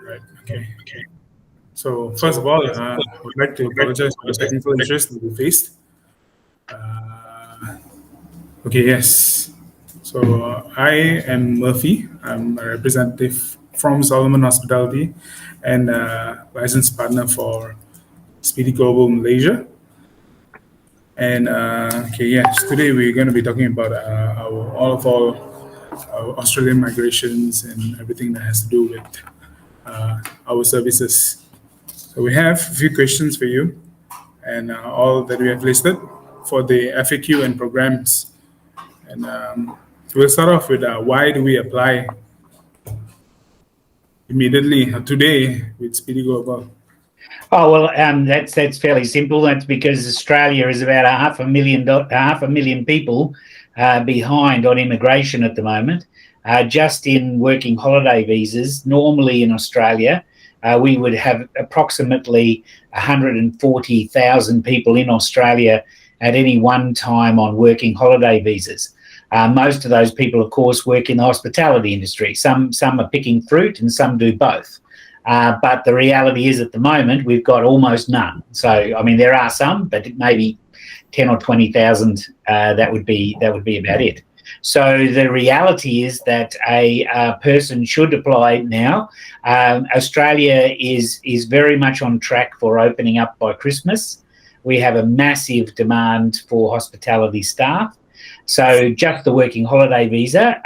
Right. Okay. So first of all, I would like to apologize for the technical issues that we faced. Okay. Yes. So I am Murphy. I'm a representative from Solomon Hospitality and licensed partner for Speedy Global Malaysia. And okay, yes, today we're going to be talking about all of our Australian migrations and everything that has to do with our services. So we have a few questions for you, and all that we have listed for the FAQ and programs. And we'll start off with why do we apply immediately today with Speedy Global? Oh well, that's fairly simple. That's because Australia is about half a million people behind on immigration at the moment. Just in working holiday visas, normally in Australia, we would have approximately 140,000 people in Australia at any one time on working holiday visas. Most of those people, of course, work in the hospitality industry. Some are picking fruit and some do both. But the reality is at the moment, we've got almost none. So, I mean, there are some, but maybe 10 or 20,000, that would be about it. So the reality is that a person should apply now. Australia is very much on track for opening up by Christmas. We have a massive demand for hospitality staff. So just the working holiday visa,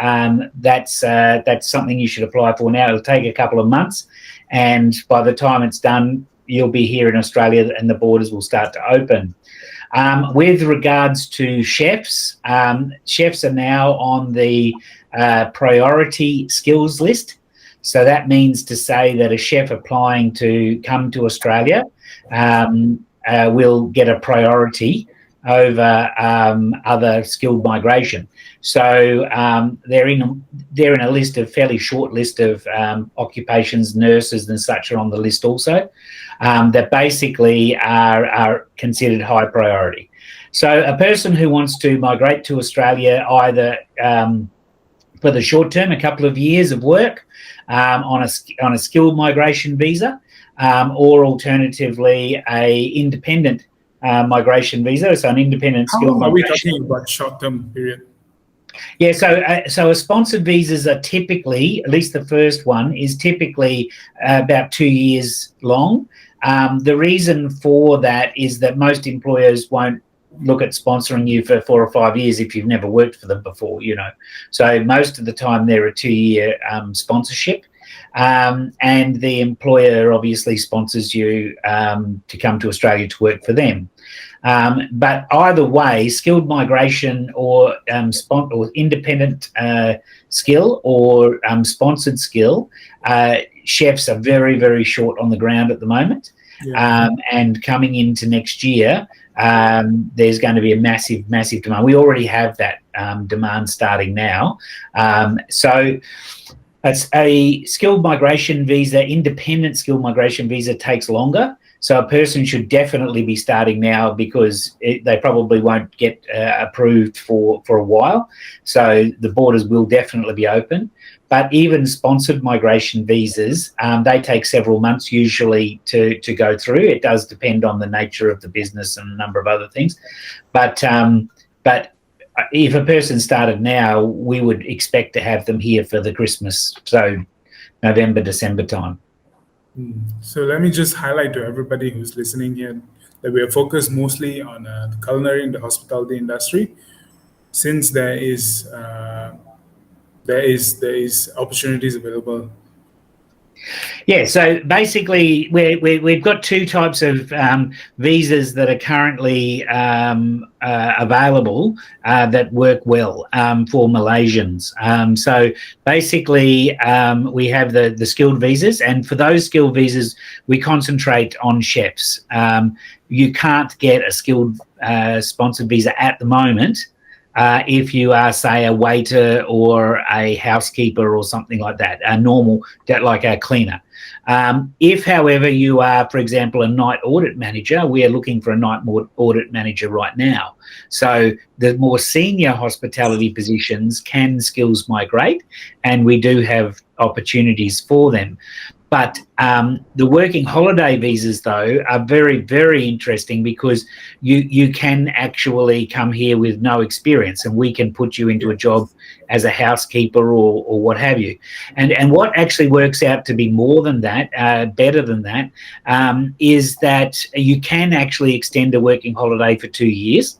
that's something you should apply for now. It'll take a couple of months, and by the time it's done, you'll be here in Australia and the borders will start to open. With regards to chefs, chefs are now on the priority skills list. So that means to say that a chef applying to come to Australia will get a priority over other skilled migration. So they're in a list of fairly short list of occupations, nurses and such are on the list also, that basically are considered high priority. So a person who wants to migrate to Australia either for the short term, a couple of years of work on a skilled migration visa, or alternatively a independent migration visa, so an independent skilled migration. How are we talking about short-term period? Yeah, so a sponsored visas are typically, at least the first one, is typically about 2 years long. The reason for that is that most employers won't look at sponsoring you for 4 or 5 years if you've never worked for them before, you know. So most of the time they're a 2-year sponsorship. And the employer obviously sponsors you to come to Australia to work for them. But either way, skilled migration or independent skill or sponsored skill, chefs are very, very short on the ground at the moment. Yeah. And coming into next year, there's going to be a massive, massive demand. We already have that demand starting now. So it's a skilled migration visa, independent skilled migration visa takes longer. So a person should definitely be starting now because they probably won't get approved for a while. So the borders will definitely be open. But even sponsored migration visas, they take several months usually to go through. It does depend on the nature of the business and a number of other things. But if a person started now, we would expect to have them here for the Christmas, so November, December time. So let me just highlight to everybody who's listening here that we are focused mostly on the culinary and the hospitality industry, since there is opportunities available. Yeah, so basically we've got two types of visas that are currently available that work well for Malaysians. So basically we have the skilled visas, and for those skilled visas we concentrate on chefs. You can't get a skilled sponsored visa at the moment if you are, say, a waiter or a housekeeper or something like that, a normal, like a cleaner. If, however, you are, for example, a night audit manager, we are looking for a night audit manager right now. So the more senior hospitality positions can skills migrate, and we do have opportunities for them. But the working holiday visas, though, are very, very interesting because you can actually come here with no experience, and we can put you into a job as a housekeeper or what have you. And what actually works out to be more than that, better than that, is that you can actually extend a working holiday for 2 years.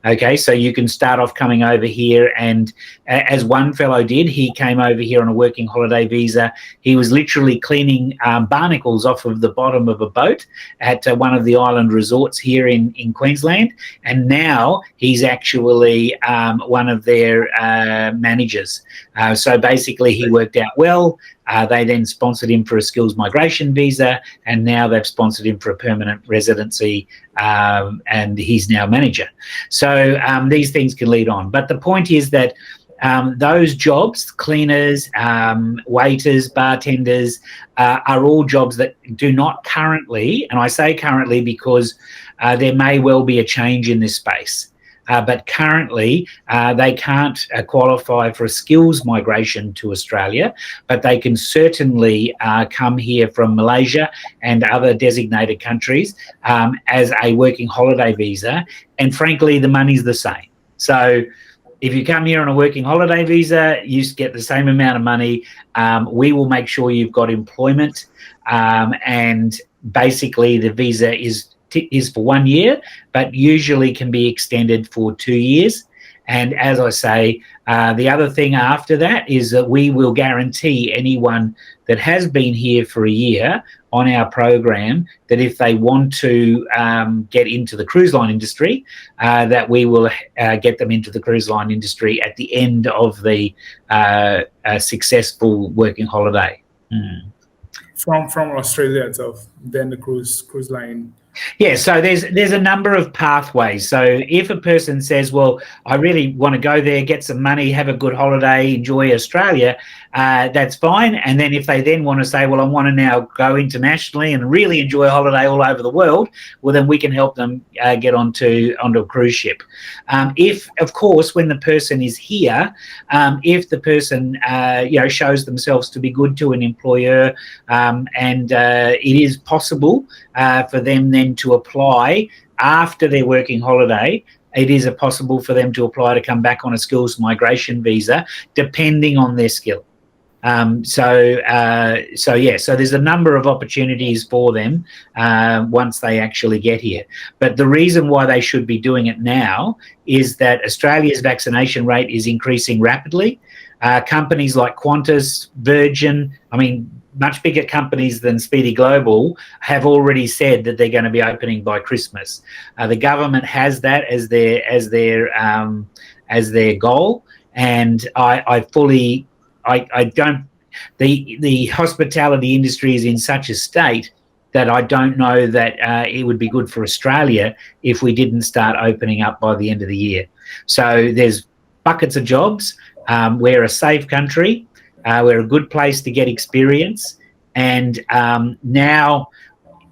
Okay, so you can start off coming over here, and as one fellow did, he came over here on a working holiday visa. He was literally cleaning barnacles off of the bottom of a boat at one of the island resorts here in Queensland, and now he's actually one of their managers. So basically, he worked out well. They then sponsored him for a skills migration visa, and now they've sponsored him for a permanent residency, and he's now manager. So these things can lead on. But the point is that those jobs, cleaners, waiters, bartenders, are all jobs that do not currently, and I say currently because there may well be a change in this space. But currently, they can't qualify for a skills migration to Australia, but they can certainly come here from Malaysia and other designated countries as a working holiday visa. And frankly, the money's the same. So if you come here on a working holiday visa, you get the same amount of money. We will make sure you've got employment, and basically the visa is for 1 year, but usually can be extended for 2 years. And as I say, the other thing after that is that we will guarantee anyone that has been here for a year on our program that if they want to get into the cruise line industry, that we will get them into the cruise line industry at the end of the successful working holiday. From Australia itself, then the cruise line. Yeah, so there's a number of pathways. So if a person says, well, I really want to go there, get some money, have a good holiday, enjoy Australia, that's fine. And then if they then want to say, well, I want to now go internationally and really enjoy a holiday all over the world, well, then we can help them get onto a cruise ship. If, of course, when the person is here, if the person shows themselves to be good to an employer, and it is possible for them then to apply after their working holiday, it is possible for them to apply to come back on a skills migration visa, depending on their skill. So there's a number of opportunities for them once they actually get here. But the reason why they should be doing it now is that Australia's vaccination rate is increasing rapidly. Companies like Qantas, Virgin, much bigger companies than Speedy Global have already said that they're going to be opening by Christmas. The government has that as their goal, and the hospitality industry is in such a state that I don't know that it would be good for Australia if we didn't start opening up by the end of the year. So there's buckets of jobs. We're a safe country. We're a good place to get experience, and now,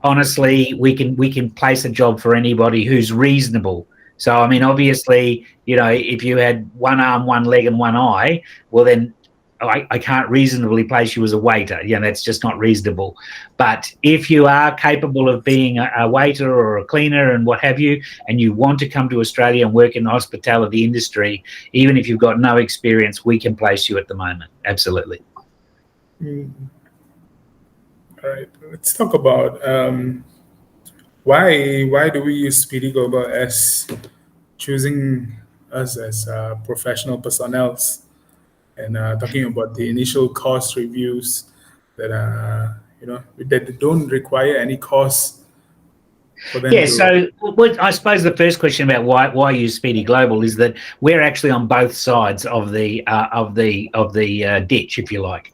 honestly, we can place a job for anybody who's reasonable. So, obviously, if you had one arm, one leg, and one eye, well, then I can't reasonably place you as a waiter. That's just not reasonable. But if you are capable of being a waiter or a cleaner and what have you, and you want to come to Australia and work in the hospitality industry, even if you've got no experience, we can place you at the moment. Absolutely. All right. Let's talk about why do we use Speedy Global as choosing us as professional personnel, and talking about the initial cost reviews that that don't require any cost for them. So I suppose the first question about why use Speedy Global is that we're actually on both sides of the ditch, if you like.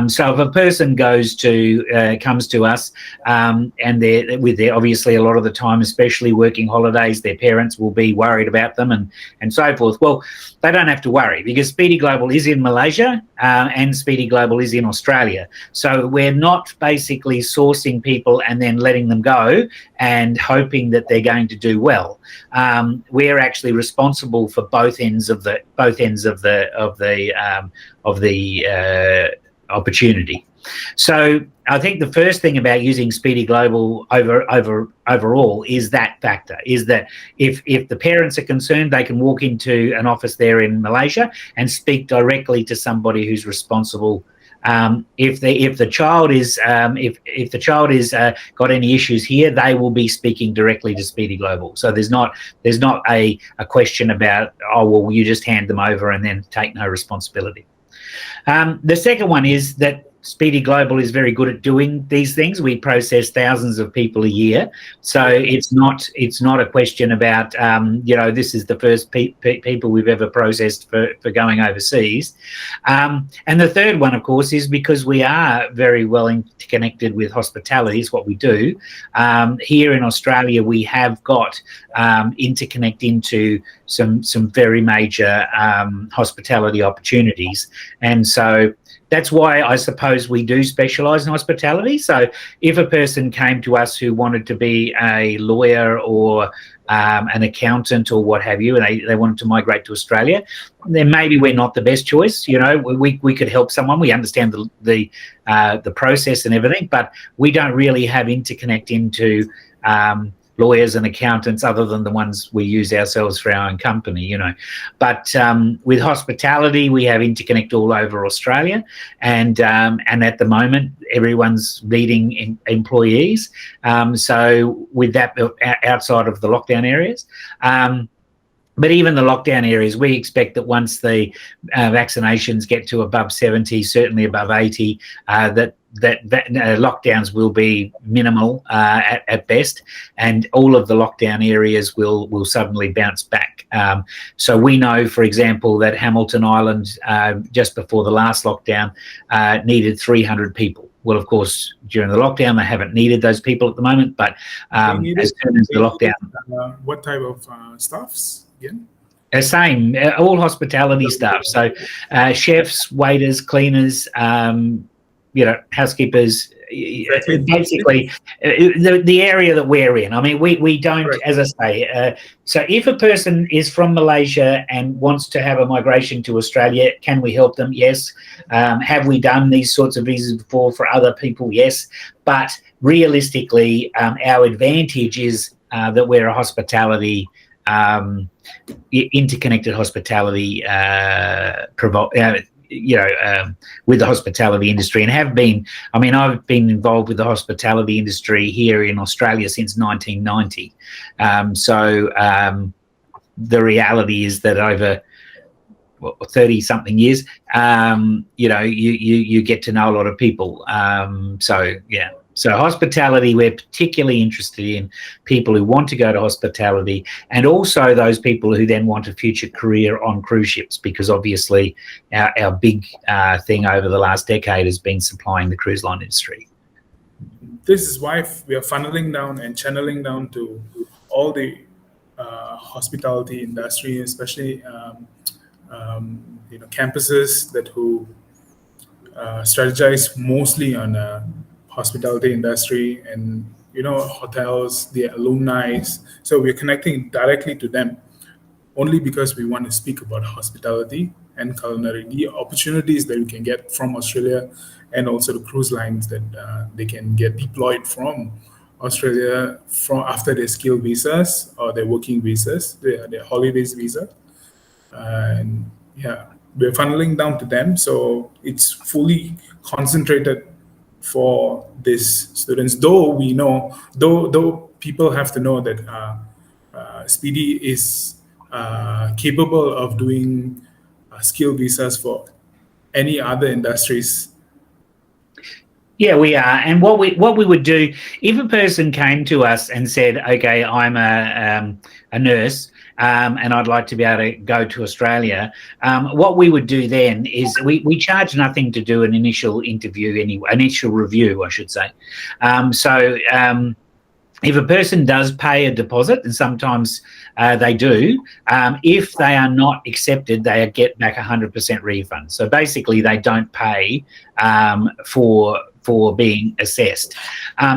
So if a person comes to us, and they're with their, obviously a lot of the time, especially working holidays, their parents will be worried about them and so forth. Well, they don't have to worry because Speedy Global is in Malaysia and Speedy Global is in Australia. So we're not basically sourcing people and then letting them go and hoping that they're going to do well. We're actually responsible for both ends of the opportunity. So I think the first thing about using Speedy Global overall is that factor, is that if the parents are concerned, they can walk into an office there in Malaysia and speak directly to somebody who's responsible. If the child is got any issues here, they will be speaking directly to Speedy Global. So there's not a question about, oh well, you just hand them over and then take no responsibility. The second one is that Speedy Global is very good at doing these things. We process thousands of people a year, so it's not a question about this is the first people we've ever processed for going overseas. And the third one, of course, is because we are very well interconnected with hospitality. Is what we do here in Australia. We have got interconnect into some very major hospitality opportunities, and so that's why I suppose we do specialise in hospitality. So if a person came to us who wanted to be a lawyer or an accountant or what have you, and they wanted to migrate to Australia, then maybe we're not the best choice. We could help someone. We understand the process and everything, but we don't really have interconnect into lawyers and accountants other than the ones we use ourselves for our own company, But with hospitality, we have interconnect all over Australia, and at the moment, everyone's needing employees. So with that, outside of the lockdown areas. But even the lockdown areas, we expect that once the vaccinations get to above 70, certainly above 80, that lockdowns will be minimal at best, and all of the lockdown areas will suddenly bounce back. So we know, for example, that Hamilton Island, just before the last lockdown, needed 300 people. Well, of course, during the lockdown, they haven't needed those people at the moment, but as soon as the lockdown... what type of staffs again? Same, all hospitality staff. So chefs, waiters, cleaners, housekeepers, basically the area that we're in. I mean, we don't, right. As I say, so if a person is from Malaysia and wants to have a migration to Australia, can we help them? Yes. Have we done these sorts of visas before for other people? Yes. But realistically, our advantage is that we're a hospitality, interconnected hospitality with the hospitality industry, and have been. I mean, I've been involved with the hospitality industry here in Australia since 1990. The reality is that over 30-something years, you get to know a lot of people. So hospitality, we're particularly interested in people who want to go to hospitality, and also those people who then want a future career on cruise ships, because obviously our big thing over the last decade has been supplying the cruise line industry. This is why we are funneling down and channeling down to all the hospitality industry, especially campuses that who strategize mostly on hospitality industry and hotels, the alumni. So we're connecting directly to them only because we want to speak about hospitality and culinary, the opportunities that we can get from Australia, and also the cruise lines that they can get deployed from Australia after their skill visas or their working visas, their holidays visa. And we're funneling down to them, so it's fully concentrated for these students. Though we know, though people have to know that Speedy is capable of doing skill visas for any other industries. Yeah, we are. And what we would do, if a person came to us and said, okay, I'm a nurse, and I'd like to be able to go to Australia, what we would do then is we charge nothing to do an initial interview, initial review, I should say. If a person does pay a deposit, and sometimes they do, if they are not accepted, they get back 100% refund. So basically, they don't pay for being assessed.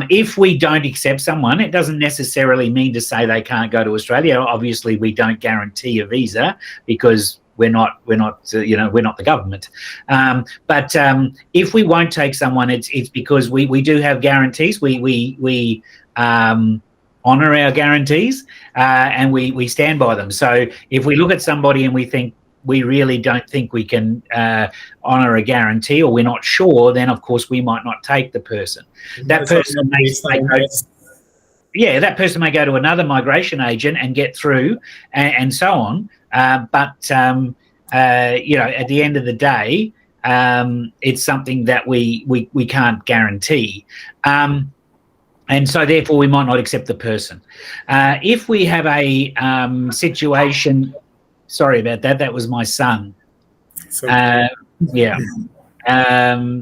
If we don't accept someone, it doesn't necessarily mean to say they can't go to Australia. Obviously, we don't guarantee a visa because we're not the government. But if we won't take someone, it's because we do have guarantees. We honour our guarantees, and we stand by them. So if we look at somebody and we really don't think we can honour a guarantee, or we're not sure, then of course we might not take the person. That person may go to another migration agent and get through, and so on. But at the end of the day, it's something that we can't guarantee. And so therefore we might not accept the person. If we have a situation, sorry about that, that was my son. Yeah.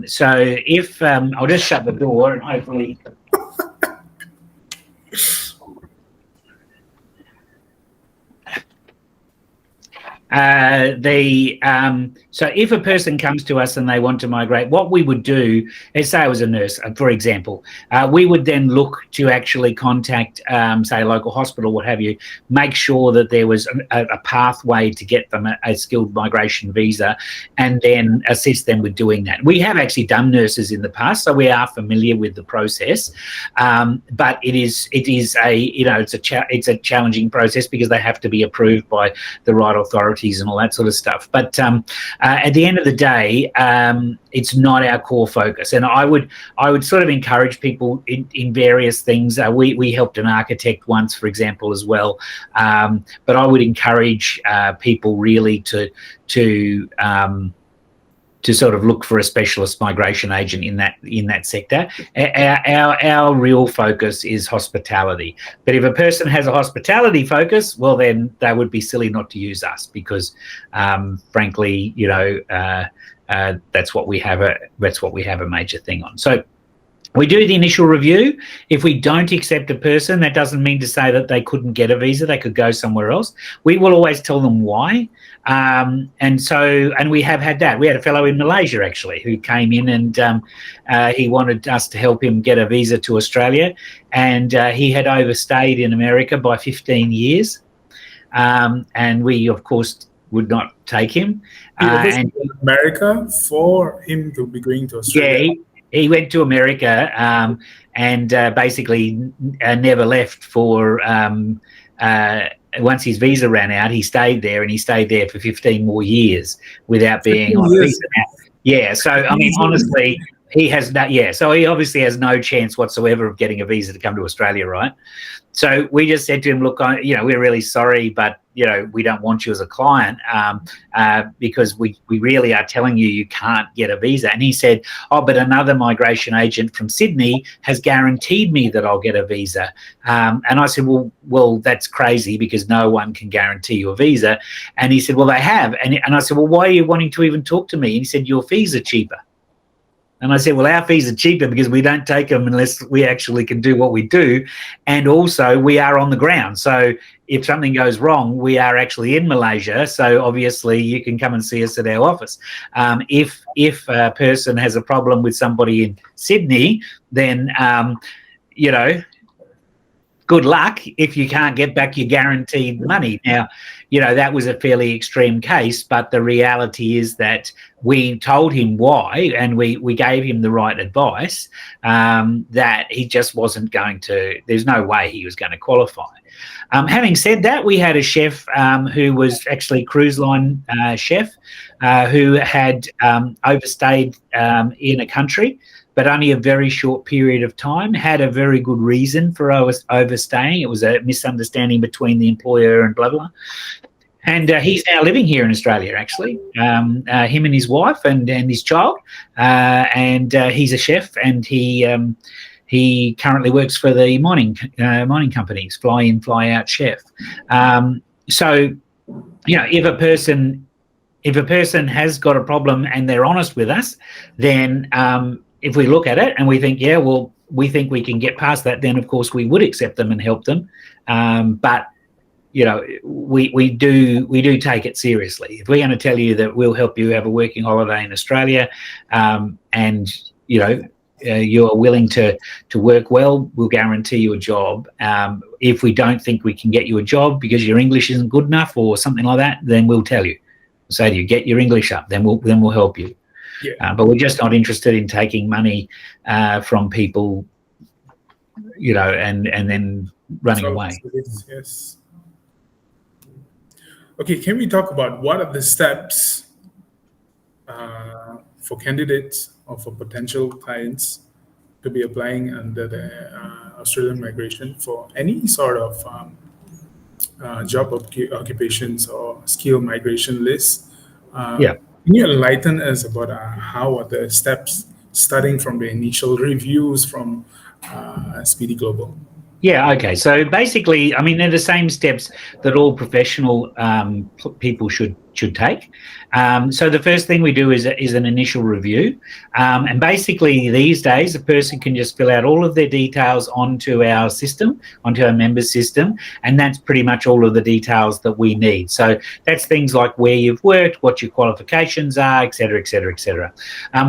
So if I'll just shut the door and hopefully. So if a person comes to us and they want to migrate, what we would do, let's say I was a nurse, for example, we would then look to actually contact, say, a local hospital, what have you, make sure that there was a pathway to get them a skilled migration visa, and then assist them with doing that. We have actually done nurses in the past, so we are familiar with the process, but it's a challenging process because they have to be approved by the right authorities and all that sort of stuff. But at the end of the day, it's not our core focus. And I would sort of encourage people in various things. We helped an architect once, for example, as well. But I would encourage people really to sort of look for a specialist migration agent in that sector. Our real focus is hospitality. But if a person has a hospitality focus, well, then they would be silly not to use us because, frankly, that's what we have a major thing on. So we do the initial review. If we don't accept a person, that doesn't mean to say that they couldn't get a visa. They could go somewhere else. We will always tell them why. And we have had that. We had a fellow in Malaysia, actually, who came in and he wanted us to help him get a visa to Australia. And he had overstayed in America by 15 years. And we, of course, would not take him. And America for him to be going to Australia? Yeah, he went to America and basically never left for once his visa ran out. He stayed there, and he stayed there for 15 more years without being on a visa. Yeah, so I mean, honestly, he has no. Yeah, so he obviously has no chance whatsoever of getting a visa to come to Australia, right? So we just said to him, look, we're really sorry, but we don't want you as a client because we really are telling you can't get a visa. And he said, oh, but another migration agent from Sydney has guaranteed me that I'll get a visa. And I said, well, that's crazy because no one can guarantee you a visa. And he said, well, they have. And I said, well, why are you wanting to even talk to me? And he said, your fees are cheaper. And I said, well, our fees are cheaper because we don't take them unless we actually can do what we do. And also we are on the ground. So if something goes wrong, we are actually in Malaysia. So obviously you can come and see us at our office. If a person has a problem with somebody in Sydney, then, good luck if you can't get back your guaranteed money. Now, that was a fairly extreme case, but the reality is that we told him why, and we gave him the right advice, that he just wasn't going to, there's no way he was going to qualify. Having said that, we had a chef who was actually a cruise line chef who had overstayed in a country, but only a very short period of time, had a very good reason for overstaying. It was a misunderstanding between the employer and blah, blah. And he's now living here in Australia, actually, him and his wife and his child. And he's a chef, and he currently works for the mining companies, fly in, fly out chef. So, if a person has got a problem and they're honest with us, then if we look at it and we think, yeah, well, we think we can get past that, then of course we would accept them and help them. But we do take it seriously. If we're going to tell you that we'll help you have a working holiday in Australia, and you're willing to work well, we'll guarantee you a job. If we don't think we can get you a job because your English isn't good enough or something like that, then we'll tell you. say to you, get your English up, then we'll help you. Yeah. But we're just not interested in taking money from people, and then running away. Yes. Okay, can we talk about what are the steps for candidates or for potential clients to be applying under the Australian migration for any sort of job occupations or skill migration list? Yeah. Can you enlighten us about how are the steps, starting from the initial reviews from Speedy Global? Yeah, okay. So basically, I mean, they're the same steps that all professional people should take. So the first thing we do is an initial review. And basically, these days, a person can just fill out all of their details onto our system, onto our members system, and that's pretty much all of the details that we need. So that's things like where you've worked, what your qualifications are, et cetera, et cetera, et cetera.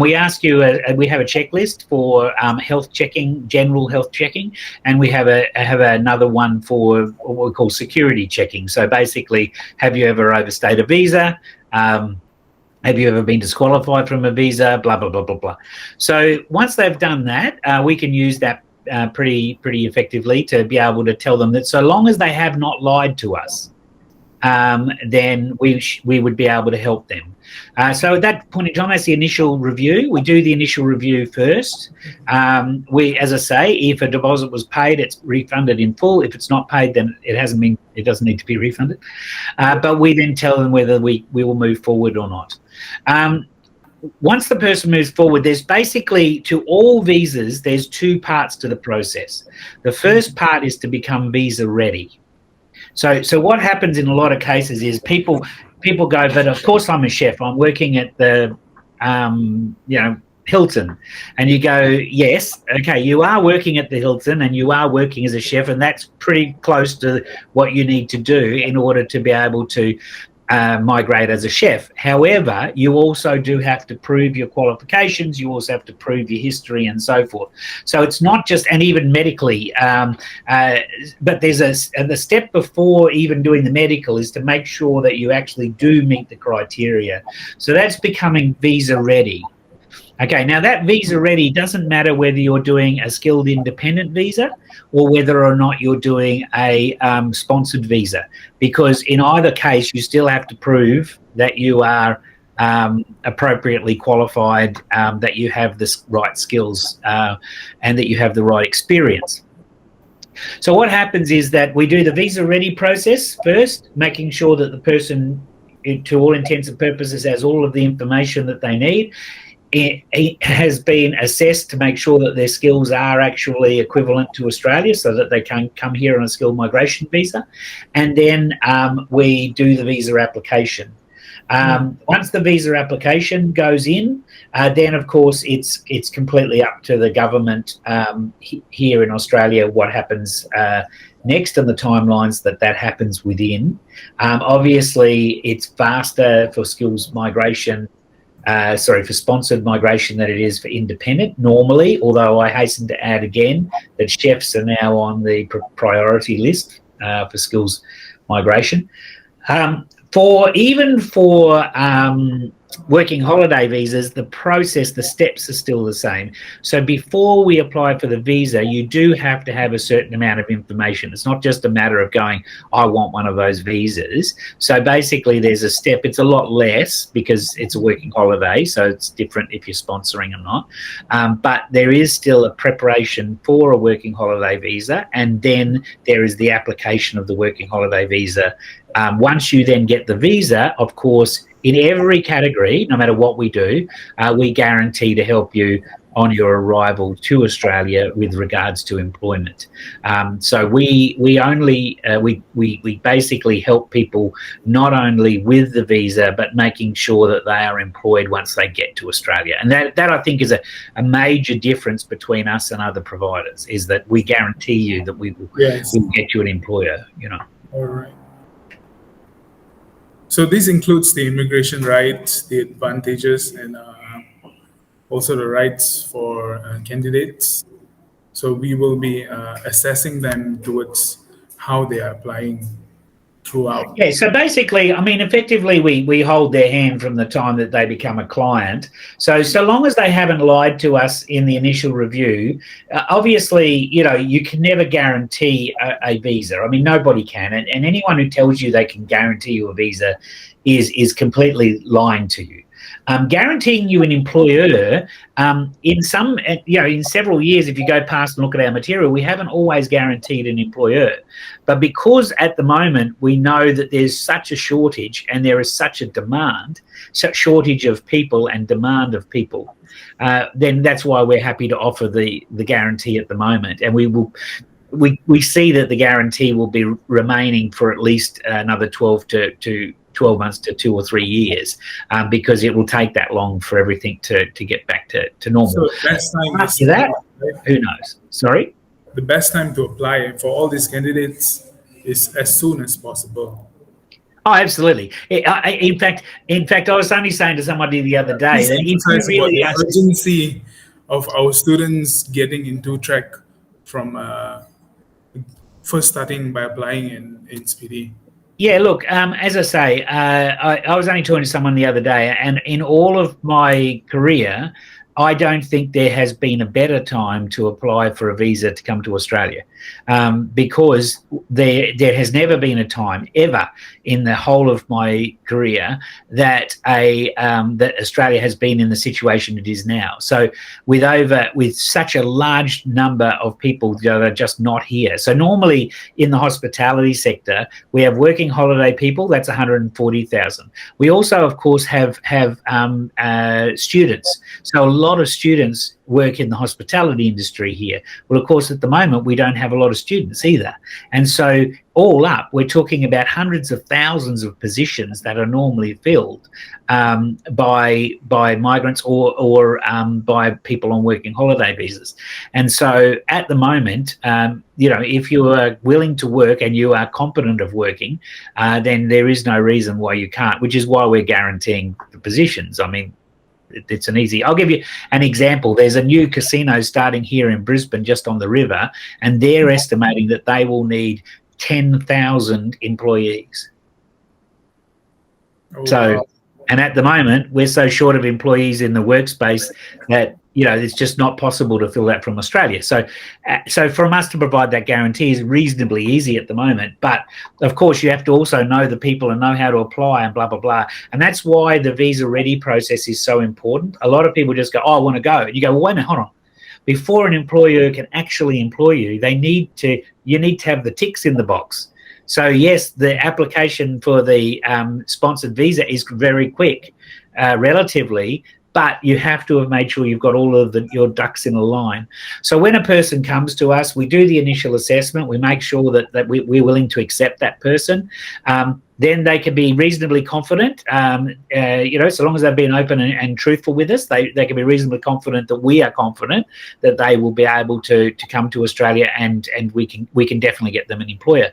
We ask you, we have a checklist for health checking, general health checking, and we have another one for what we call security checking. So basically, have you ever overstayed a visa? Have you ever been disqualified from a visa? Blah, blah, blah, blah, blah. So once they've done that, we can use that pretty effectively to be able to tell them that so long as they have not lied to us, then we would be able to help them. So at that point in time, that's the initial review. We do the initial review first. As I say, if a deposit was paid, it's refunded in full. If it's not paid, then it doesn't need to be refunded. But we then tell them whether we will move forward or not. Once the person moves forward, there's basically, to all visas, there's two parts to the process. The first part is to become visa ready. So what happens in a lot of cases is people go, but of course I'm a chef. I'm working at the, Hilton. And you go, yes, okay, you are working at the Hilton and you are working as a chef, and that's pretty close to what you need to do in order to be able to migrate as a chef. However, you also do have to prove your qualifications. You also have to prove your history and so forth. So it's not just, and even medically, but there's the step before even doing the medical is to make sure that you actually do meet the criteria. So that's becoming visa ready. Okay, now that visa ready doesn't matter whether you're doing a skilled independent visa or whether or not you're doing a sponsored visa, because in either case, you still have to prove that you are appropriately qualified, that you have the right skills, and that you have the right experience. So what happens is that we do the visa ready process first, making sure that the person, to all intents and purposes, has all of the information that they need. It has been assessed to make sure that their skills are actually equivalent to Australia so that they can come here on a skilled migration visa. And then we do the visa application. Once the visa application goes in, then of course it's completely up to the government here in Australia what happens next and the timelines that happens within. Obviously, it's faster for skills migration. For sponsored migration than it is for independent normally, although I hasten to add again that chefs are now on the priority list for skills migration. For working holiday visas, the process, the steps are still the same. So before we apply for the visa, you do have to have a certain amount of information. It's not just a matter of going, I want one of those visas. So basically there's a step. It's a lot less because it's a working holiday, so it's different if you're sponsoring or not. But there is still a preparation for a working holiday visa, and then there is the application of the working holiday visa. Once you then get the visa, of course, in every category, no matter what we do, we guarantee to help you on your arrival to Australia with regards to employment. So we basically help people not only with the visa, but making sure that they are employed once they get to Australia. And that I think is a major difference between us and other providers, is that we guarantee you that we will get you an employer, All right. So this includes the immigration rights, the advantages, and also the rights for candidates. So we will be assessing them towards how they are applying throughout? Yeah, so basically, I mean, effectively, we hold their hand from the time that they become a client. So long as they haven't lied to us in the initial review, obviously, you can never guarantee a visa. I mean, nobody can, and anyone who tells you they can guarantee you a visa is completely lying to you. Guaranteeing you an employer, in several years, if you go past and look at our material, we haven't always guaranteed an employer. But because at the moment we know that there's such a shortage and there is such a demand, such shortage of people and demand of people, then that's why we're happy to offer the guarantee at the moment. And we see that the guarantee will be remaining for at least another 12 months to 2 or 3 years, because it will take that long for everything to get back to normal. So best time after that, who knows? Sorry? The best time to apply for all these candidates is as soon as possible. Oh, absolutely. In fact, I was only saying to somebody the other day that if you really the urgency of our students getting into track from first starting by applying in Speedy. Yeah, look, as I say, I was only talking to someone the other day, and in all of my career, I don't think there has been a better time to apply for a visa to come to Australia, because there has never been a time ever in the whole of my career that that Australia has been in the situation it is now. So with such a large number of people that are just not here. So normally in the hospitality sector, we have working holiday people. That's 140,000. We also, of course, have students. So a lot of students work in the hospitality industry here. Well, of course, at the moment, we don't have a lot of students either. And so all up, we're talking about hundreds of thousands of positions that are normally filled by migrants or by people on working holiday visas. And so at the moment, if you are willing to work and you are competent of working, then there is no reason why you can't, which is why we're guaranteeing the positions. I mean, it's an easy. I'll give you an example. There's a new casino starting here in Brisbane, just on the river, and they're estimating that they will need 10,000 employees. Oh, So, wow. and at the moment, we're so short of employees in the workspace that it's just not possible to fill that from Australia. So for us to provide that guarantee is reasonably easy at the moment. But of course, you have to also know the people and know how to apply and blah, blah, blah. And that's why the visa ready process is so important. A lot of people just go, oh, I want to go. And you go, well, wait a minute, hold on. Before an employer can actually employ you, you need to have the ticks in the box. So yes, the application for the sponsored visa is very quick, relatively, but you have to have made sure you've got all of your ducks in a line. So when a person comes to us, we do the initial assessment. We make sure that we're willing to accept that person. Then they can be reasonably confident, so long as they've been open and truthful with us, they can be reasonably confident that we are confident that they will be able to come to Australia, and we can definitely get them an employer.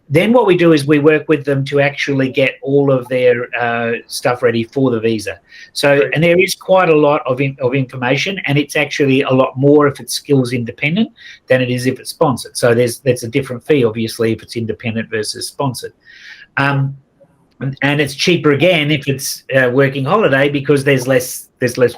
Then what we do is we work with them to actually get all of their stuff ready for the visa. So, and there is quite a lot of information, and it's actually a lot more if it's skills independent than it is if it's sponsored. So there's a different fee, obviously, if it's independent versus sponsored. And it's cheaper again if it's working holiday, because there's less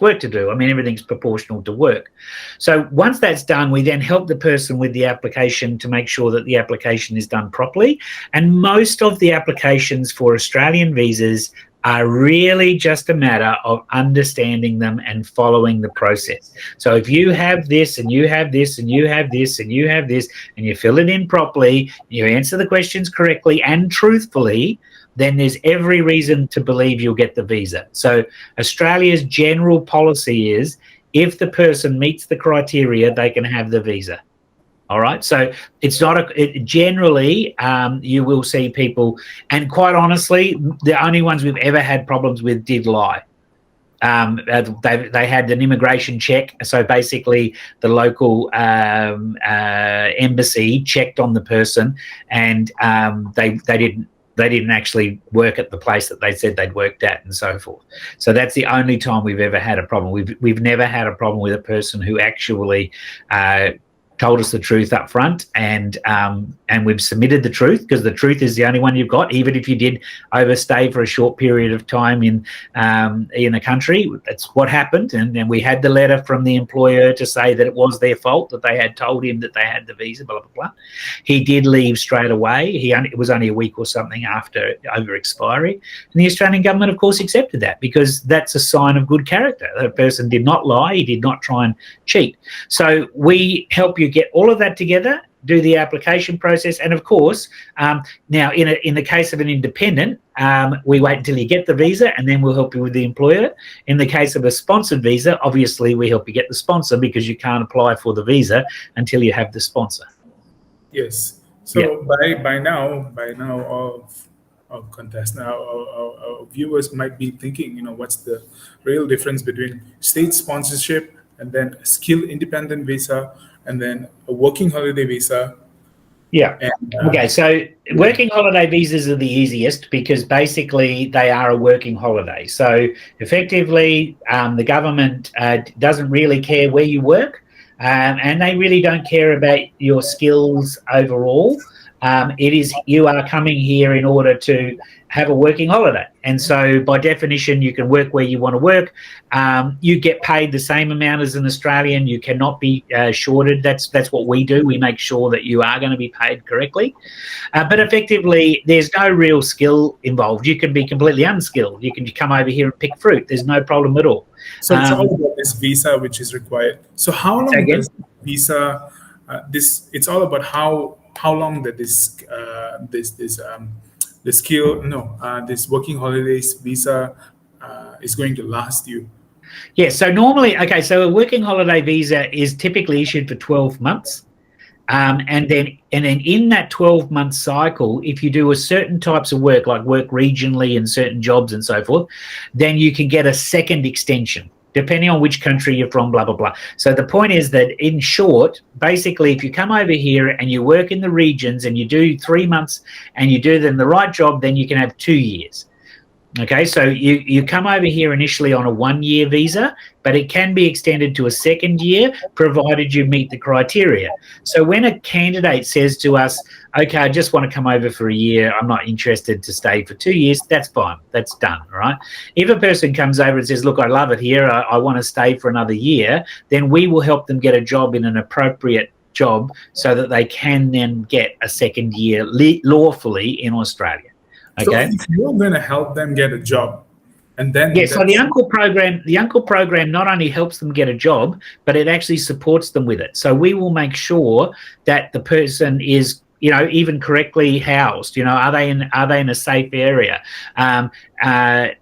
work to do. I mean, everything's proportional to work. So once that's done, we then help the person with the application to make sure that the application is done properly. And most of the applications for Australian visas are really just a matter of understanding them and following the process. So if you have this and you have this and you have this and you have this, and you fill it in properly, you answer the questions correctly and truthfully, then there's every reason to believe you'll get the visa. So Australia's general policy is, if the person meets the criteria, they can have the visa. All right. So it's not generally, you will see people, and quite honestly, the only ones we've ever had problems with did lie. They had an immigration check. So basically the local embassy checked on the person, and they didn't actually work at the place that they said they'd worked at, and so forth. So that's the only time we've ever had a problem. We've never had a problem with a person who actually told us the truth up front, and we've submitted the truth, because the truth is the only one you've got. Even if you did overstay for a short period of time in a country, that's what happened. And then we had the letter from the employer to say that it was their fault, that they had told him that they had the visa, blah blah blah. He did leave straight away. It was only a week or something after over expiry, and the Australian government, of course, accepted that, because that's a sign of good character. The person did not lie. He did not try and cheat. So we help you get all of that together, do the application process, and of course, now in the case of an independent, we wait until you get the visa, and then we'll help you with the employer. In the case of a sponsored visa, obviously we help you get the sponsor, because you can't apply for the visa until you have the sponsor. Yes. So by now, our contest now, our viewers might be thinking, what's the real difference between state sponsorship and then a skill independent visa, and then a working holiday visa? Yeah. Okay. So working holiday visas are the easiest, because basically they are a working holiday. So effectively, the government doesn't really care where you work, and they really don't care about your skills overall. It is, you are coming here in order to have a working holiday, and so by definition you can work where you want to work. You get paid the same amount as an Australian. You cannot be shorted. That's what we do. We make sure that you are going to be paid correctly, but effectively there's no real skill involved. You can be completely unskilled. You can come over here and pick fruit. There's no problem at all. So it's all about this visa which is required. So how long does visa it's all about how long that this this working holidays visa is going to last you? Yeah, so normally, okay, so a working holiday visa is typically issued for 12 months. And then in that 12-month cycle, if you do a certain types of work, like work regionally in certain jobs and so forth, then you can get a second extension, depending on which country you're from, blah, blah, blah. So the point is that, in short, basically, if you come over here and you work in the regions and you do 3 months and you do them the right job, then you can have 2 years. Okay, so you come over here initially on a 1-year visa, but it can be extended to a 2nd year, provided you meet the criteria. So when a candidate says to us, okay, I just want to come over for a year, I'm not interested to stay for 2 years, that's fine, that's done, right? If a person comes over and says, look, I love it here, I want to stay for another year, then we will help them get a job in an appropriate job so that they can then get a 2nd year lawfully in Australia. Okay. So if you're going to help them get a job, and then so the uncle program not only helps them get a job, but it actually supports them with it. So we will make sure that the person is, even correctly housed. Are they in a safe area?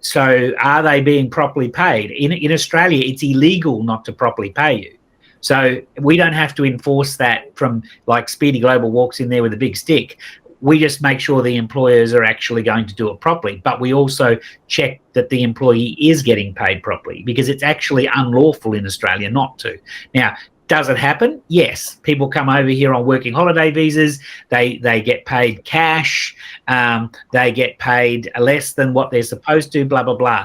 So are they being properly paid? In Australia, it's illegal not to properly pay you. So we don't have to enforce that from, like, Speedy Global walks in there with a big stick. We just make sure the employers are actually going to do it properly, but we also check that the employee is getting paid properly, because it's actually unlawful in Australia not to. Now, does it happen? Yes. People come over here on working holiday visas. They get paid cash. They get paid less than what they're supposed to, blah, blah, blah.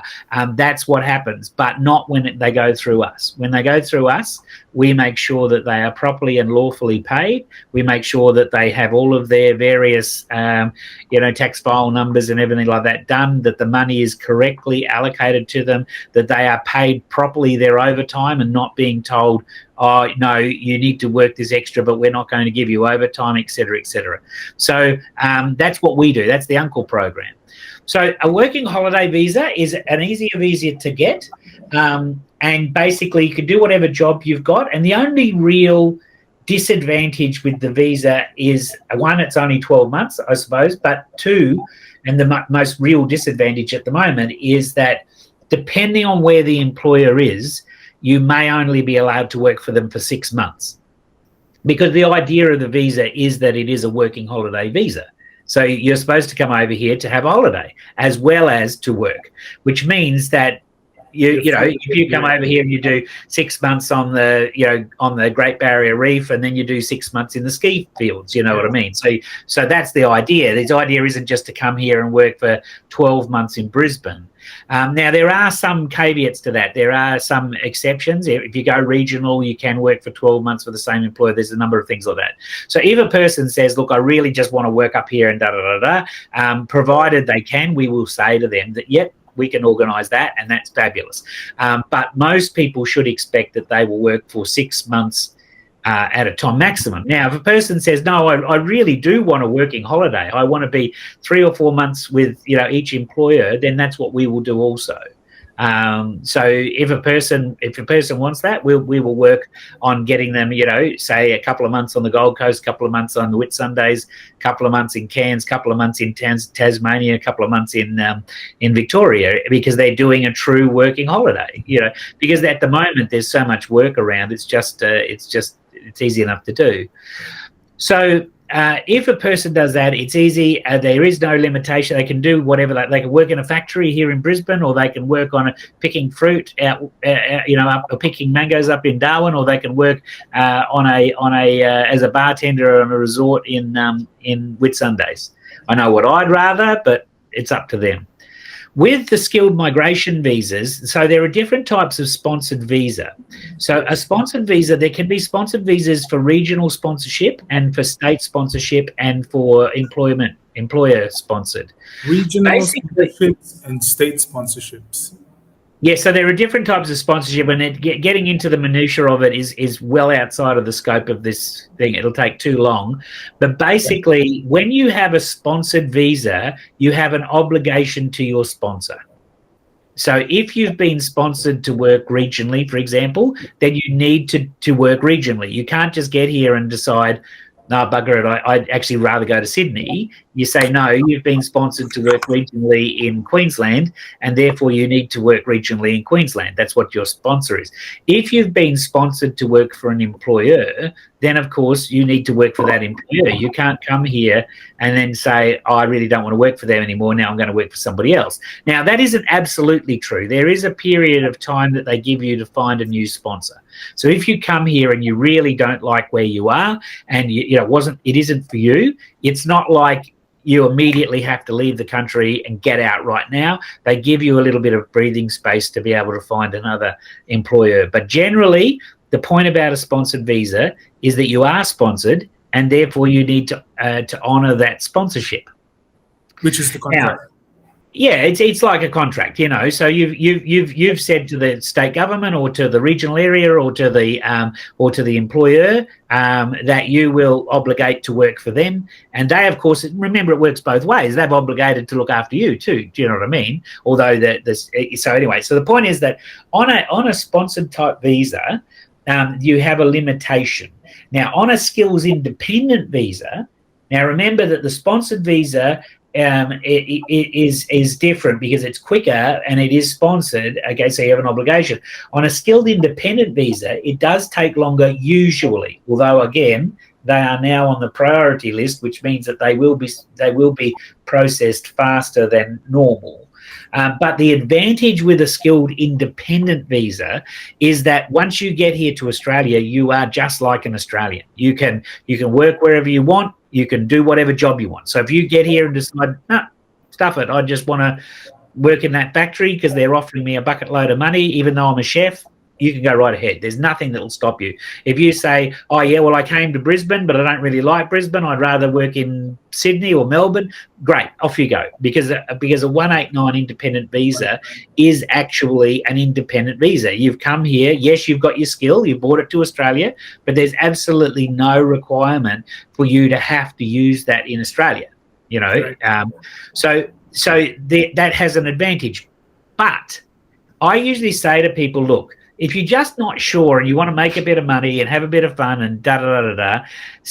That's what happens, but not when they go through us. When they go through us, we make sure that they are properly and lawfully paid. We make sure that they have all of their various, tax file numbers and everything like that done, that the money is correctly allocated to them, that they are paid properly their overtime and not being told, oh, no, you need to work this extra, but we're not going to give you overtime, et cetera, et cetera. So that's what we do. That's the uncle program. So a working holiday visa is an easier to get. And basically you can do whatever job you've got. And the only real disadvantage with the visa is, one, it's only 12 months, I suppose, but two, and the most real disadvantage at the moment, is that depending on where the employer is, you may only be allowed to work for them for 6 months. Because the idea of the visa is that it is a working holiday visa. So you're supposed to come over here to have a holiday as well as to work, which means that You know, if you come over here and you do 6 months on the, you know, on the Great Barrier Reef, and then you do 6 months in the ski fields, you know what I mean? So that's the idea. The idea isn't just to come here and work for 12 months in Brisbane. Now, there are some caveats to that. There are some exceptions. If you go regional, you can work for 12 months for the same employer. There's a number of things like that. So if a person says, look, I really just want to work up here and provided they can, we will say to them that, yep, we can organise that, and that's fabulous. But most people should expect that they will work for 6 months at a time maximum. Now, if a person says, no, I really do want a working holiday, I want to be 3 or 4 months with, you know, each employer, then that's what we will do also. So if a person wants that, we will work on getting them, you know, say a couple of months on the Gold Coast, a couple of months on the Whitsundays, a couple of months in Cairns, a couple of months in Tasmania, a couple of months in Victoria, because they're doing a true working holiday, you know, because at the moment there's so much work around. It's easy enough to do. So if a person does that, it's easy. There is no limitation. They can do whatever. They can work in a factory here in Brisbane, or they can work on picking fruit out, you know, up picking mangoes up in Darwin, or they can work as a bartender on a resort in Whitsundays. I know what I'd rather, but it's up to them. With the skilled migration visas, so there are different types of sponsored visa. So a sponsored visa, there can be sponsored visas for regional sponsorship and for state sponsorship and for employer sponsored. Regional sponsorships and state sponsorships. Yeah, so there are different types of sponsorship, and getting into the minutiae of it is well outside of the scope of this thing. It'll take too long. But basically, when you have a sponsored visa, you have an obligation to your sponsor. So if you've been sponsored to work regionally, for example, then you need to work regionally. You can't just get here and decide, no, bugger it, I'd actually rather go to Sydney. You say, no, you've been sponsored to work regionally in Queensland, and therefore you need to work regionally in Queensland. That's what your sponsor is. If you've been sponsored to work for an employer, then, of course, you need to work for that employer. You can't come here and then say, oh, I really don't want to work for them anymore. Now I'm going to work for somebody else. Now, that isn't absolutely true. There is a period of time that they give you to find a new sponsor. So if you come here and you really don't like where you are, and it isn't for you, it's not like you immediately have to leave the country and get out right now. They give you a little bit of breathing space to be able to find another employer. But generally, the point about a sponsored visa is that you are sponsored, and therefore you need to honour that sponsorship. Which is the contract. Now, yeah, it's like a contract, you know. So you've said to the state government or to the regional area or to the employer that you will obligate to work for them, and they, of course, remember, it works both ways. They've obligated to look after you too. Do you know what I mean? Although so anyway, so the point is that on a sponsored type visa, you have a limitation. Now, on a skills independent visa, now remember that the sponsored visa it is different because it's quicker and it is sponsored. Okay, so you have an obligation. On a skilled independent visa, it does take longer usually, although again, they are now on the priority list, which means that they will be processed faster than normal. But the advantage with a skilled independent visa is that once you get here to Australia, you are just like an Australian. You can work wherever you want. You can do whatever job you want. So if you get here and decide, no, stuff it, I just want to work in that factory because they're offering me a bucket load of money, even though I'm a chef, you can go right ahead. There's nothing that will stop you. If you say, oh, yeah, well, I came to Brisbane, but I don't really like Brisbane, I'd rather work in Sydney or Melbourne, great, off you go. Because a 189 independent visa is actually an independent visa. You've come here, yes, you've got your skill, you brought it to Australia, but there's absolutely no requirement for you to have to use that in Australia, you know. So that has an advantage. But I usually say to people, look, if you're just not sure and you want to make a bit of money and have a bit of fun and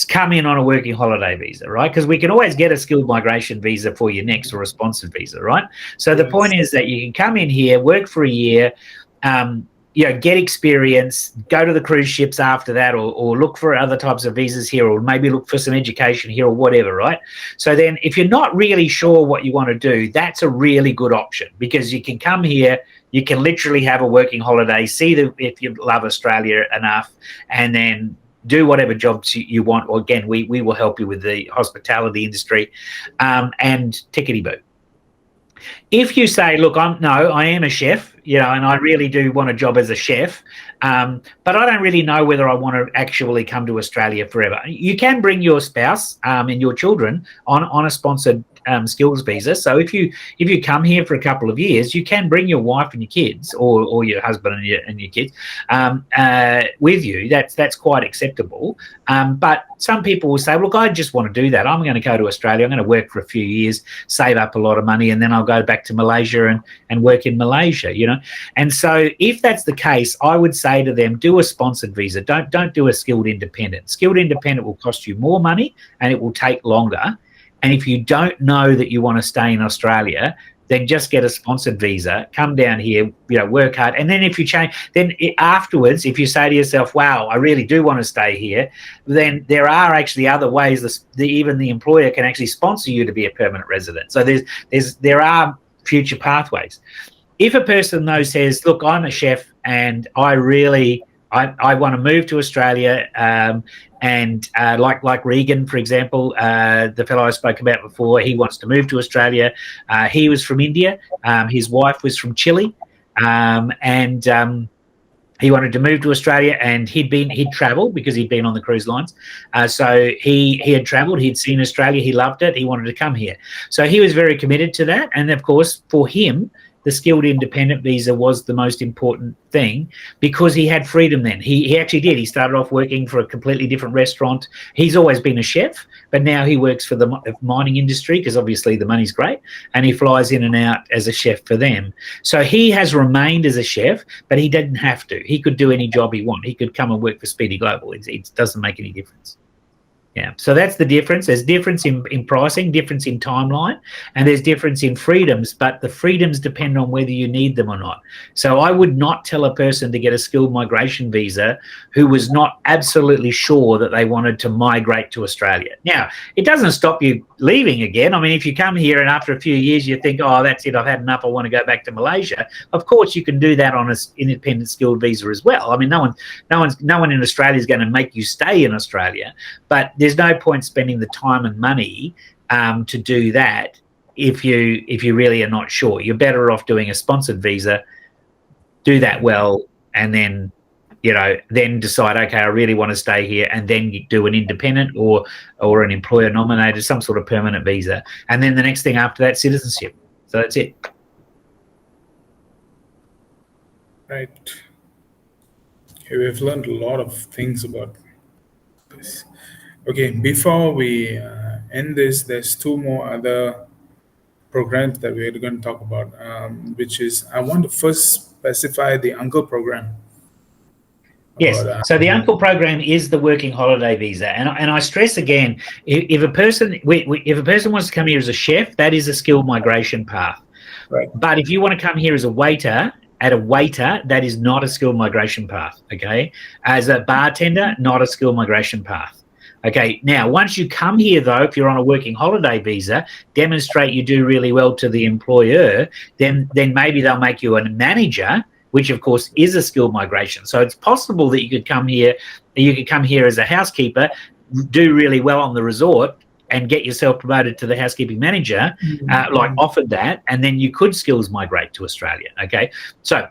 come in on a working holiday visa, right? Because we can always get a skilled migration visa for you next, or a sponsored visa, right? So the point is that you can come in here, work for a year, get experience, go to the cruise ships after that, or look for other types of visas here, or maybe look for some education here or whatever, right? So then if you're not really sure what you want to do, that's a really good option, because you can come here, You can literally have a working holiday, if you love Australia enough, and then do whatever jobs you want. Or again, we will help you with the hospitality industry, and tickety-boo. If you say, look, I am a chef, and I really do want a job as a chef, but I don't really know whether I want to actually come to Australia forever. You can bring your spouse and your children on a sponsored skills visa. So if you come here for a couple of years, you can bring your wife and your kids, or your husband and your kids with you. That's quite acceptable. But some people will say, look, I just want to do that. I'm going to go to Australia. I'm going to work for a few years, save up a lot of money, and then I'll go back to Malaysia and work in Malaysia, And so if that's the case, I would say to them, do a sponsored visa. Don't do a skilled independent. Skilled independent will cost you more money and it will take longer. And if you don't know that you want to stay in Australia, then just get a sponsored visa, come down here, work hard. And then if you change, then afterwards, if you say to yourself, wow, I really do want to stay here, then there are actually other ways even the employer can actually sponsor you to be a permanent resident. So there are future pathways. If a person though says, look, I'm a chef and I want to move to Australia, and like Regan, for example, the fellow I spoke about before, he wants to move to Australia. He was from India. His wife was from Chile, and he wanted to move to Australia, and he'd travelled because he'd been on the cruise lines. So he had travelled, he'd seen Australia, he loved it, he wanted to come here. So he was very committed to that, and of course, for him, the skilled independent visa was the most important thing because he had freedom then. He actually did. He started off working for a completely different restaurant. He's always been a chef, but now he works for the mining industry because obviously the money's great, and he flies in and out as a chef for them. So he has remained as a chef, but he didn't have to. He could do any job he wanted. He could come and work for Speedy Global. It doesn't make any difference. Yeah, so that's the difference. There's difference in pricing, difference in timeline, and there's difference in freedoms, but the freedoms depend on whether you need them or not. So I would not tell a person to get a skilled migration visa who was not absolutely sure that they wanted to migrate to Australia. Now, it doesn't stop you leaving again. I mean, if you come here and after a few years you think, oh, that's it, I've had enough, I want to go back to Malaysia, of course you can do that on an independent skilled visa as well. I mean, no one in Australia is going to make you stay in Australia, but there's no point spending the time and money to do that if you really are not sure. You're better off doing a sponsored visa, do that well, and then then decide, okay, I really want to stay here, and then you do an independent or an employer nominated, some sort of permanent visa, and then the next thing after that, citizenship. So that's it. Right. Okay, we've learned a lot of things about this. Okay, before we end this, there's two more other programs that we're going to talk about, which is, I want to first specify the UNCLE program. Yes, so the UNCLE program is the working holiday visa, and I stress again, if a person wants to come here as a chef, that is a skilled migration path. Right. But if you want to come here as a waiter, that is not a skilled migration path. Okay, as a bartender, not a skilled migration path. Okay, now once you come here though, if you're on a working holiday visa, demonstrate you do really well to the employer, then maybe they'll make you a manager, which of course is a skilled migration. So it's possible that you could come here as a housekeeper, do really well on the resort, and get yourself promoted to the housekeeping manager, offered that, and then you could skills migrate to Australia. Okay, so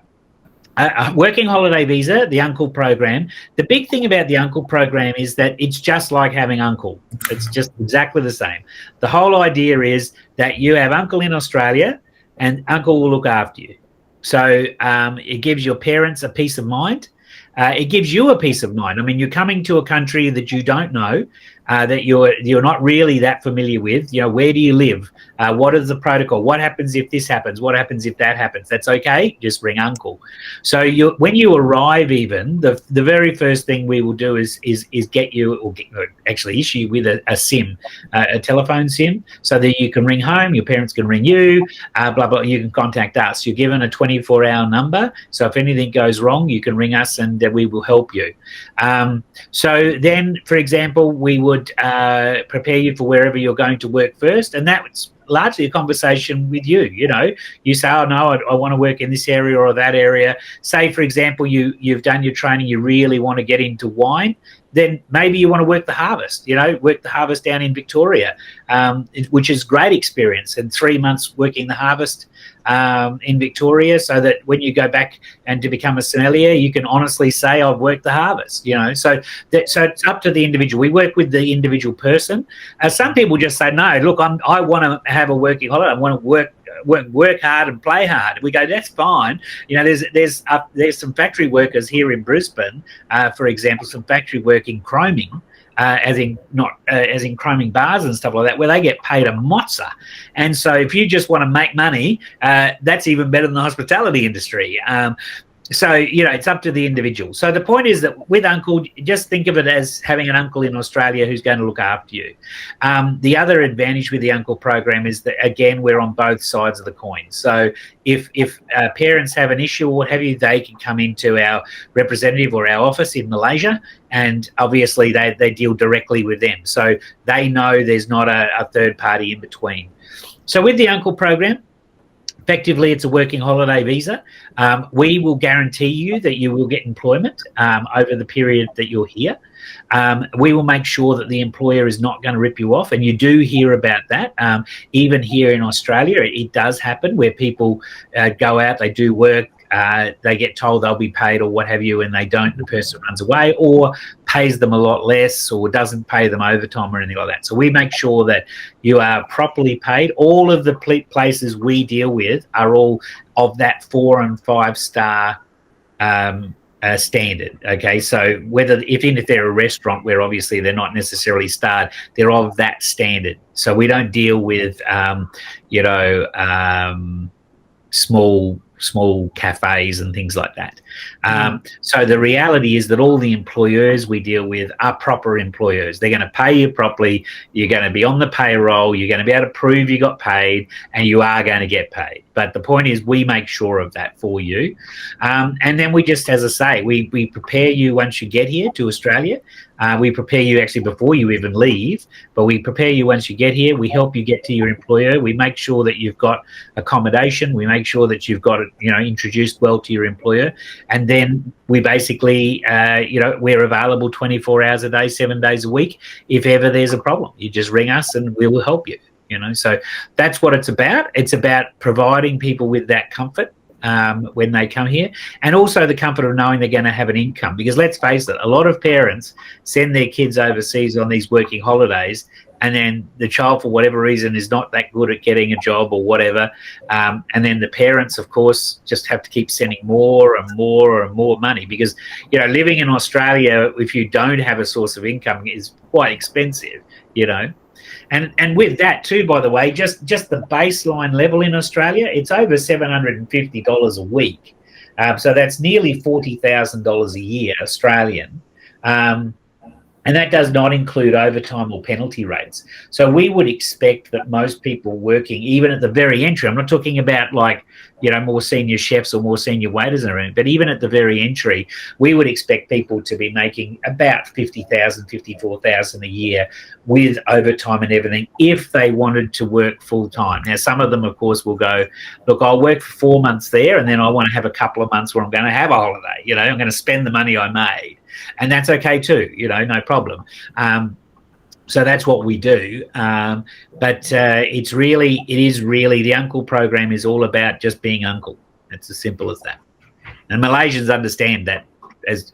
working holiday visa, the UNCLE program. The big thing about the UNCLE program is that it's just like having UNCLE. It's just exactly the same. The whole idea is that you have UNCLE in Australia, and UNCLE will look after you. So it gives your parents a peace of mind. It gives you a peace of mind. I mean, you're coming to a country that you don't know, that you're not really that familiar with. Where do you live? What is the protocol? What happens if this happens? What happens if that happens? That's okay. Just ring UNCLE. So when you arrive, even the very first thing we will do is get you, or actually issue you with a SIM, a telephone SIM, so that you can ring home. Your parents can ring you. Blah blah. You can contact us. You're given a 24-hour number. So if anything goes wrong, you can ring us, and we will help you. So then, for example, we would prepare you for wherever you're going to work first, and that's largely a conversation with you. You know, you say, oh no, I want to work in this area or that area. Say, for example, you've done your training, you really want to get into wine, then maybe you want to work the harvest, you know, work the harvest down in Victoria, which is great experience. And 3 months working the harvest in Victoria, so that when you go back and to become a sommelier, you can honestly say, I've worked the harvest, you know. So it's up to the individual. We work with the individual person. Some people just say, no, look, I want to have a working holiday. I want to work hard and play hard. We go, that's fine. You know, there's some factory workers here in Brisbane, for example, some factory work in chroming, as in chroming bars and stuff like that, where they get paid a mozza. And so if you just want to make money, that's even better than the hospitality industry. So, you know, it's up to the individual. So the point is that with Uncle, just think of it as having an uncle in Australia who's going to look after you. The other advantage with the Uncle program is that, again, we're on both sides of the coin. So if parents have an issue or what have you, they can come into our representative or our office in Malaysia, and obviously they deal directly with them. So they know there's not a third party in between. So with the Uncle program, effectively, it's a working holiday visa. We will guarantee you that you will get employment over the period that you're here. We will make sure that the employer is not going to rip you off, and you do hear about that. Even here in Australia, it does happen where people go out, they do work, they get told they'll be paid or what have you, and they don't, the person runs away or pays them a lot less or doesn't pay them overtime or anything like that. So we make sure that you are properly paid. All of the places we deal with are all of that 4 and 5 star standard. Okay, so even if they're a restaurant where obviously they're not necessarily starred, they're of that standard. So we don't deal with small cafes and things like that. So the reality is that all the employers we deal with are proper employers. They're going to pay you properly. You're going to be on the payroll. You're going to be able to prove you got paid, and you are going to get paid. But the point is, we make sure of that for you. And then we just, as I say, we prepare you once you get here to Australia. We prepare you actually before you even leave, but we prepare you once you get here. We help you get to your employer. We make sure that you've got accommodation. We make sure that you've got it, introduced well to your employer. And then we basically, we're available 24 hours a day, 7 days a week. If ever there's a problem, you just ring us and we will help you. So that's what it's about. It's about providing people with that comfort when they come here, and also the comfort of knowing they're going to have an income. Because let's face it, a lot of parents send their kids overseas on these working holidays, and then the child, for whatever reason, is not that good at getting a job or whatever. And then the parents, of course, just have to keep sending more and more and more money, because, living in Australia, if you don't have a source of income, is quite expensive, And with that too, by the way, just the baseline level in Australia, it's over $750 a week. So that's nearly $40,000 a year Australian. And that does not include overtime or penalty rates. So we would expect that most people working, even at the very entry, I'm not talking about more senior chefs or more senior waiters and everything, but even at the very entry, we would expect people to be making about $50,000, $54,000 a year with overtime and everything, if they wanted to work full time. Now, some of them, of course, will go, look, I'll work for 4 months there, and then I want to have a couple of months where I'm going to have a holiday. I'm going to spend the money I made. And that's okay too, no problem. So that's what we do. But it is really, the Uncle program is all about just being Uncle. It's as simple as that. And Malaysians understand that as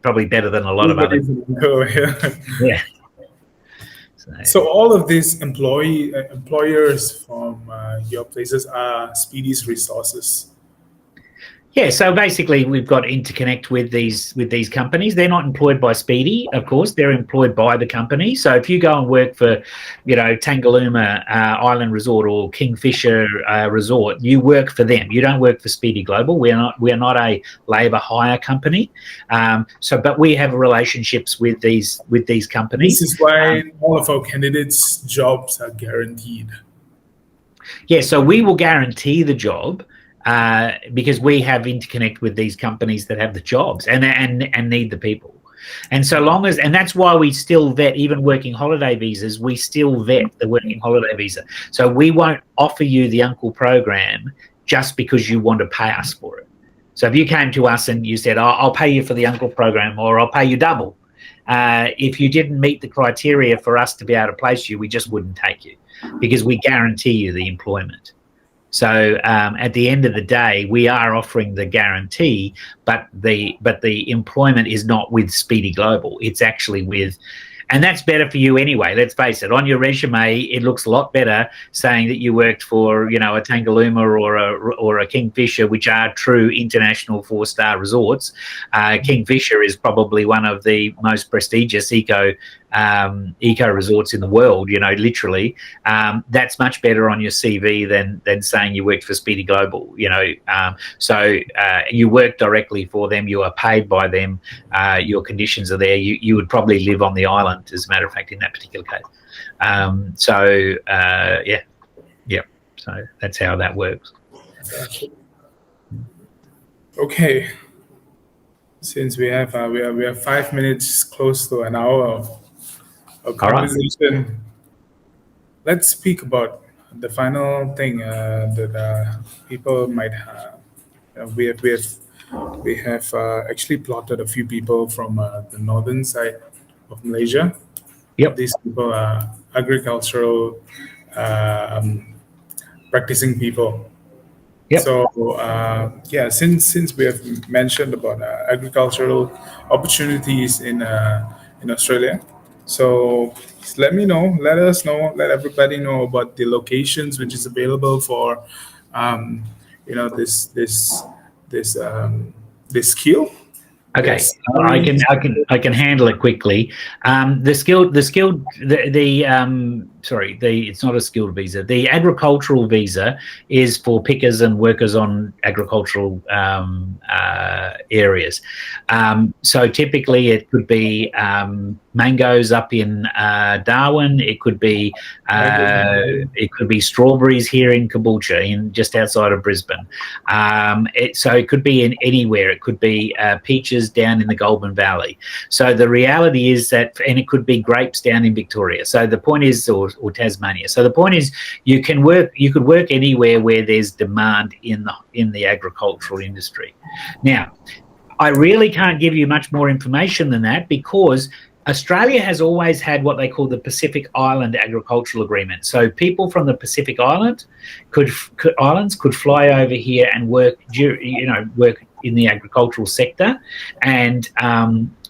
probably better than a lot of others. Yeah. So all of these employers from your places are Speedy's resources. Yeah, so basically we've got interconnect with these companies. They're not employed by Speedy, of course. They're employed by the company. So if you go and work for, Tangalooma Island Resort or Kingfisher Resort, you work for them. You don't work for Speedy Global. We're not a labour hire company. But we have relationships with these companies. This is why all of our candidates' jobs are guaranteed. Yeah, so we will guarantee the job. Because we have interconnect with these companies that have the jobs and need the people. And so long as, and that's why we still vet, even working holiday visas, we still vet the working holiday visa. So we won't offer you the uncle program just because you want to pay us for it. So if you came to us and you said, I'll pay you for the uncle program, or I'll pay you double, if you didn't meet the criteria for us to be able to place you, we just wouldn't take you, because we guarantee you the employment. So at the end of the day, we are offering the guarantee, but the employment is not with Speedy Global. It's actually with, and that's better for you anyway. Let's face it. On your resume, it looks a lot better saying that you worked for, you know, a Tangalooma or a Kingfisher, which are true international 4-star resorts. Kingfisher is probably one of the most prestigious eco resorts in the world, you know, literally. That's much better on your CV than saying you worked for Speedy Global, you know. So you work directly for them, you are paid by them, your conditions are there. You would probably live on the island, as a matter of fact, in that particular case. Yeah. So that's how that works. Okay. Since we have 5 minutes, close to an hour of conversation, right, let's speak about the final thing that people might have. We have actually plotted a few people from the northern side of Malaysia. Yep. These people are agricultural practicing people. Yep. So yeah, since we have mentioned about agricultural opportunities in Australia, so let us know, let everybody know about the locations which is available for you know, this skill. Okay, Yes. I can handle it quickly. It's not a skilled visa. The agricultural visa is for pickers and workers on agricultural areas. So typically it could be mangoes up in Darwin. It could be strawberries here in Caboolture, just outside of Brisbane. So it could be in anywhere. It could be peaches down in the Goulburn Valley. So the reality is that, and it could be grapes down in Victoria. So the point is, or Tasmania. So the point is, you could work anywhere where there's demand in the agricultural industry. Now, I really can't give you much more information than that, because Australia has always had what they call the Pacific Island Agricultural Agreement. So people from the Pacific Islands could fly over here and work in the agricultural sector, and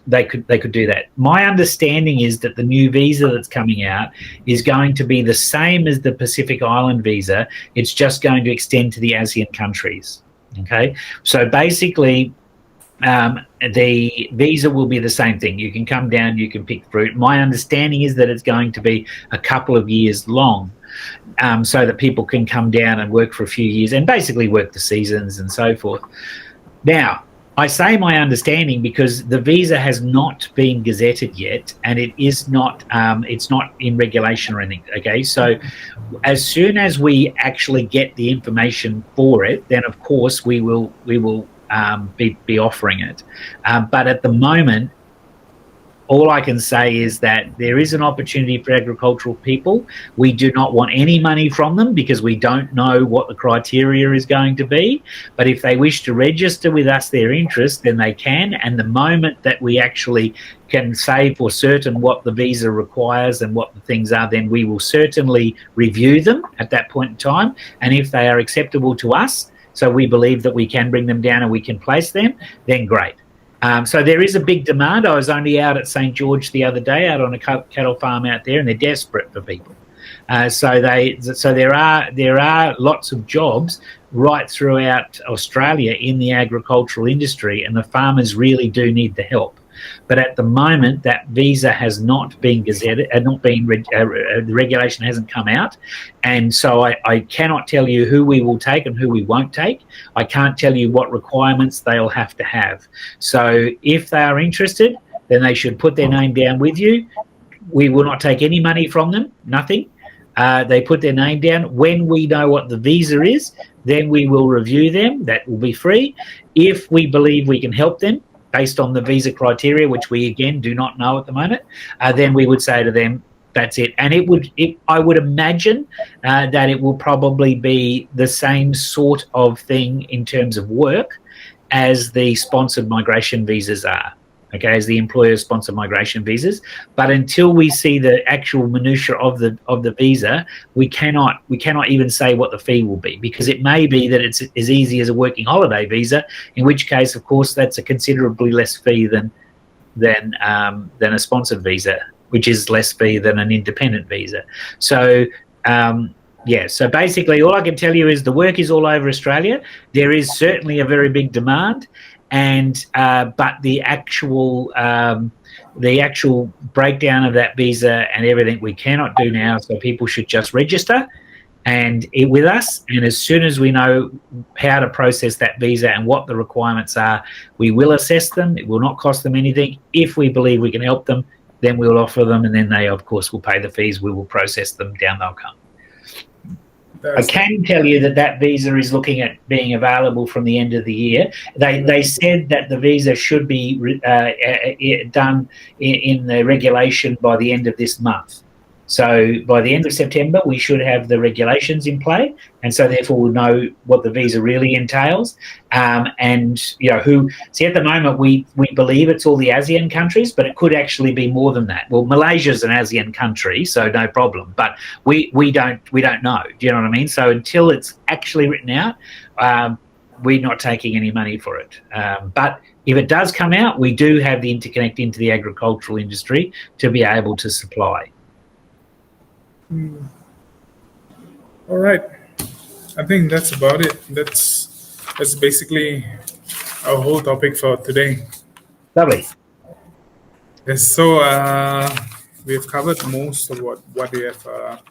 they could do that. My understanding is that the new visa that's coming out is going to be the same as the Pacific Island visa. It's just going to extend to the ASEAN countries. Okay, so basically, the visa will be the same thing. You can come down, you can pick fruit. My understanding is that it's going to be a couple of years long, so that people can come down and work for a few years and basically work the seasons and so forth. Now, I say my understanding because the visa has not been gazetted yet, and it is not. It's not in regulation or anything. Okay, so as soon as we actually get the information for it, then of course we will be offering it. But at the moment, all I can say is that there is an opportunity for agricultural people. We do not want any money from them because we don't know what the criteria is going to be. But if they wish to register with us their interest, then they can. And the moment that we actually can say for certain what the visa requires and what the things are, then we will certainly review them at that point in time. And if they are acceptable to us, so we believe that we can bring them down and we can place them, then great. So there is a big demand. I was only out at St. George the other day, out on a cattle farm out there, and they're desperate for people. So there are lots of jobs right throughout Australia in the agricultural industry, and the farmers really do need the help. But at the moment, that visa has not been gazetted, the regulation hasn't come out. And so I cannot tell you who we will take and who we won't take. I can't tell you what requirements they'll have to have. So if they are interested, then they should put their name down with you. We will not take any money from them, nothing. They put their name down. When we know what the visa is, then we will review them. That will be free. If we believe we can help them, based on the visa criteria, which we again do not know at the moment, then we would say to them, that's it. And I would imagine that it will probably be the same sort of thing in terms of work as the sponsored migration visas are. Okay, as the employer-sponsored migration visas, but until we see the actual minutiae of the visa, we cannot even say what the fee will be, because it may be that it's as easy as a working holiday visa, in which case, of course, that's a considerably less fee than a sponsored visa, which is less fee than an independent visa. So. Yeah, so basically all I can tell you is the work is all over Australia. There is certainly a very big demand, and but the actual breakdown of that visa and everything we cannot do now, so people should just register with us, and as soon as we know how to process that visa and what the requirements are, we will assess them. It will not cost them anything. If we believe we can help them, then we'll offer them, and then they of course will pay the fees. We will process them, down they'll come. I can tell you that visa is looking at being available from the end of the year. They said that the visa should be done in the regulation by the end of this month. So by the end of September, we should have the regulations in play, and so therefore we'll know what the visa really entails. And you know, at the moment we believe it's all the ASEAN countries, but it could actually be more than that. Well, Malaysia's an ASEAN country, so no problem. But we don't know. Do you know what I mean? So until it's actually written out, we're not taking any money for it. But if it does come out, we do have the interconnect into the agricultural industry to be able to supply. All right, I think that's about it. That's basically our whole topic for today. Lovely. Yes, so we have covered most of what we have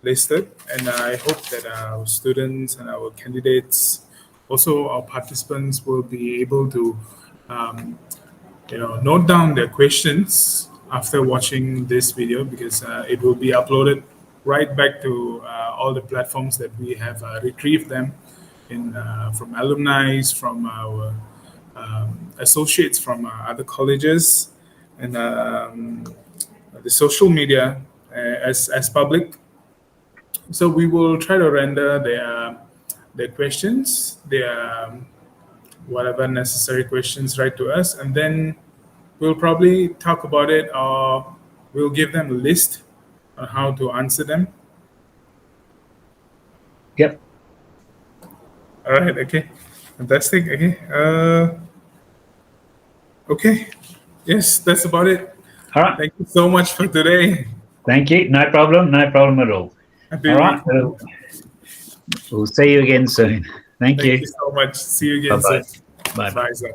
listed, and I hope that our students and our candidates, also our participants, will be able to note down their questions after watching this video, because it will be uploaded right back to all the platforms that we have retrieved them from alumni, from our associates from other colleges, and the social media as public. So we will try to render their questions, their whatever necessary questions right to us, and then we'll probably talk about it, or we'll give them a list on how to answer them. Yep. All right. Okay. Fantastic. Okay. Okay. Yes, that's about it. All right. Thank you so much for today. Thank you. No problem. No problem at all. Happy all right. We'll see you again soon. Thank you. Thank you so much. See you again soon. Bye. Bye, sir.